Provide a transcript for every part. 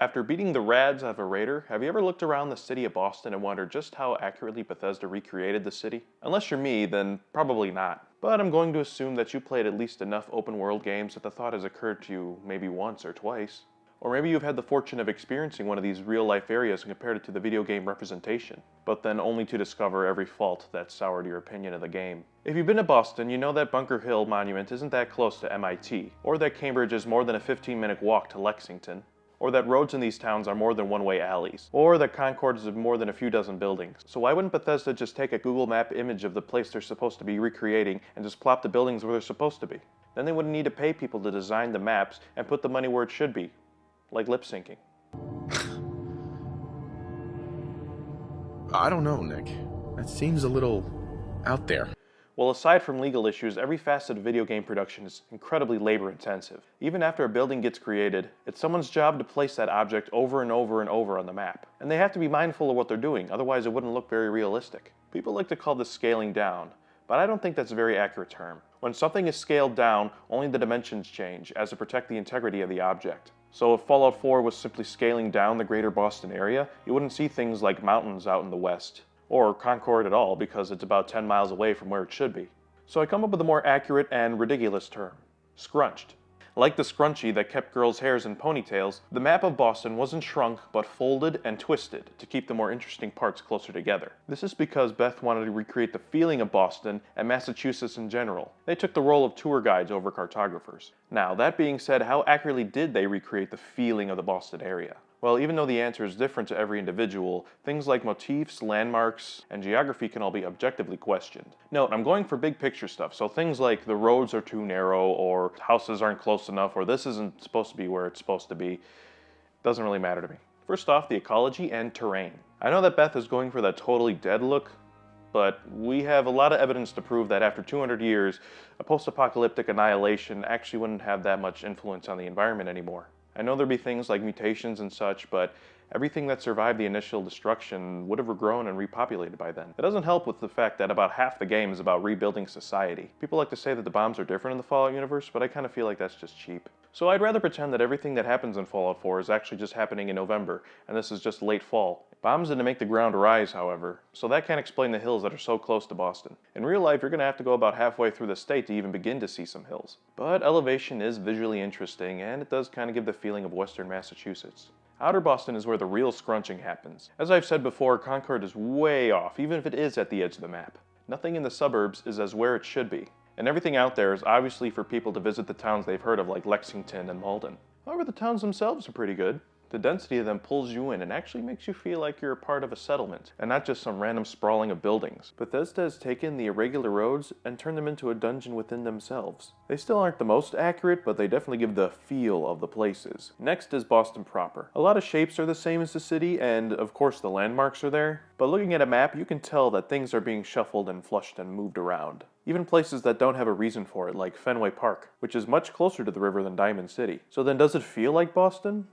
After beating the rads out of a raider, have you ever looked around the city of Boston and wondered just how accurately Bethesda recreated the city? Unless you're me, then probably not. But I'm going to assume that you played at least enough open world games that the thought has occurred to you maybe once or twice. Or maybe you've had the fortune of experiencing one of these real-life areas and compared it to the video game representation, but then only to discover every fault that soured your opinion of the game. If you've been to Boston, you know that Bunker Hill Monument isn't that close to MIT, or that Cambridge is more than a 15-minute walk to Lexington, or that roads in these towns are more than one-way alleys, or that Concord is more than a few dozen buildings. So why wouldn't Bethesda just take a Google Map image of the place they're supposed to be recreating and just plop the buildings where they're supposed to be? Then they wouldn't need to pay people to design the maps and put the money where it should be, like lip syncing. I don't know, Nick. That seems a little out there. Well, aside from legal issues, every facet of video game production is incredibly labor-intensive. Even after a building gets created, it's someone's job to place that object over and over and over on the map. And they have to be mindful of what they're doing, otherwise it wouldn't look very realistic. People like to call this scaling down, but I don't think that's a very accurate term. When something is scaled down, only the dimensions change, as to protect the integrity of the object. So if Fallout 4 was simply scaling down the greater Boston area, you wouldn't see things like mountains out in the west, or Concord at all, because it's about 10 miles away from where it should be. So I come up with a more accurate and ridiculous term: scrunched. Like the scrunchie that kept girls' hairs in ponytails, the map of Boston wasn't shrunk but folded and twisted to keep the more interesting parts closer together. This is because Beth wanted to recreate the feeling of Boston and Massachusetts in general. They took the role of tour guides over cartographers. Now, that being said, how accurately did they recreate the feeling of the Boston area? Well, even though the answer is different to every individual, things like motifs, landmarks, and geography can all be objectively questioned. Note, I'm going for big picture stuff, so things like the roads are too narrow, or houses aren't close enough, or this isn't supposed to be where it's supposed to be, doesn't really matter to me. First off, the ecology and terrain. I know that Beth is going for that totally dead look, but we have a lot of evidence to prove that after 200 years, a post-apocalyptic annihilation actually wouldn't have that much influence on the environment anymore. I know there'd be things like mutations and such, but everything that survived the initial destruction would have regrown and repopulated by then. It doesn't help with the fact that about half the game is about rebuilding society. People like to say that the bombs are different in the Fallout universe, but I kind of feel like that's just cheap. So I'd rather pretend that everything that happens in Fallout 4 is actually just happening in November, and this is just late fall. Bombs didn't make the ground rise, however, so that can't explain the hills that are so close to Boston. In real life, you're going to have to go about halfway through the state to even begin to see some hills. But elevation is visually interesting, and it does kind of give the feeling of western Massachusetts. Outer Boston is where the real scrunching happens. As I've said before, Concord is way off, even if it is at the edge of the map. Nothing in the suburbs is as where it should be. And everything out there is obviously for people to visit the towns they've heard of, like Lexington and Malden. However, the towns themselves are pretty good. The density of them pulls you in and actually makes you feel like you're a part of a settlement, and not just some random sprawling of buildings. Bethesda has taken the irregular roads and turned them into a dungeon within themselves. They still aren't the most accurate, but they definitely give the feel of the places. Next is Boston proper. A lot of shapes are the same as the city, and of course the landmarks are there, but looking at a map you can tell that things are being shuffled and flushed and moved around. Even places that don't have a reason for it, like Fenway Park, which is much closer to the river than Diamond City. So then does it feel like Boston?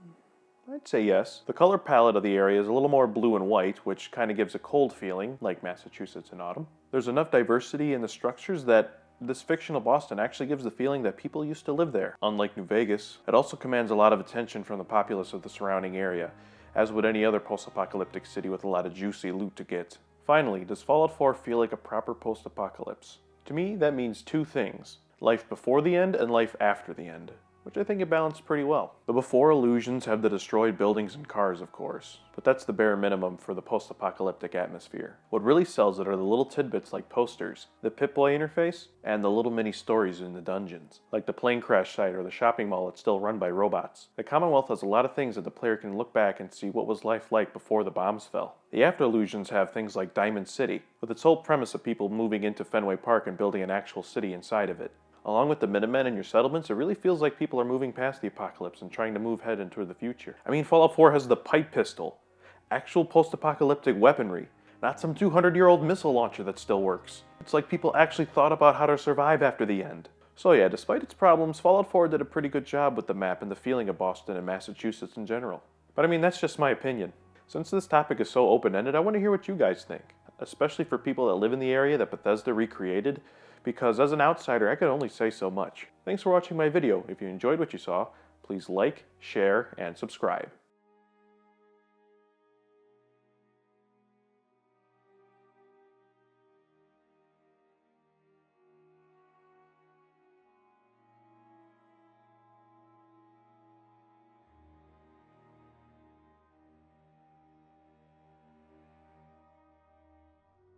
I'd say yes. The color palette of the area is a little more blue and white, which kind of gives a cold feeling, like Massachusetts in autumn. There's enough diversity in the structures that this fictional Boston actually gives the feeling that people used to live there. Unlike New Vegas, it also commands a lot of attention from the populace of the surrounding area, as would any other post-apocalyptic city with a lot of juicy loot to get. Finally, does Fallout 4 feel like a proper post-apocalypse? To me, that means two things: life before the end and life after the end, which I think it balanced pretty well. The before illusions have the destroyed buildings and cars, of course, but that's the bare minimum for the post-apocalyptic atmosphere. What really sells it are the little tidbits like posters, the Pip-Boy interface, and the little mini stories in the dungeons, like the plane crash site or the shopping mall that's still run by robots. The Commonwealth has a lot of things that the player can look back and see what was life like before the bombs fell. The after illusions have things like Diamond City, with its whole premise of people moving into Fenway Park and building an actual city inside of it. Along with the Minutemen and your settlements, it really feels like people are moving past the apocalypse and trying to move ahead into the future. I mean, Fallout 4 has the pipe pistol. Actual post-apocalyptic weaponry. Not some 200-year-old missile launcher that still works. It's like people actually thought about how to survive after the end. So yeah, despite its problems, Fallout 4 did a pretty good job with the map and the feeling of Boston and Massachusetts in general. But I mean, that's just my opinion. Since this topic is so open-ended, I want to hear what you guys think. Especially for people that live in the area that Bethesda recreated, because as an outsider, I could only say so much. Thanks for watching my video. If you enjoyed what you saw, please like, share, and subscribe.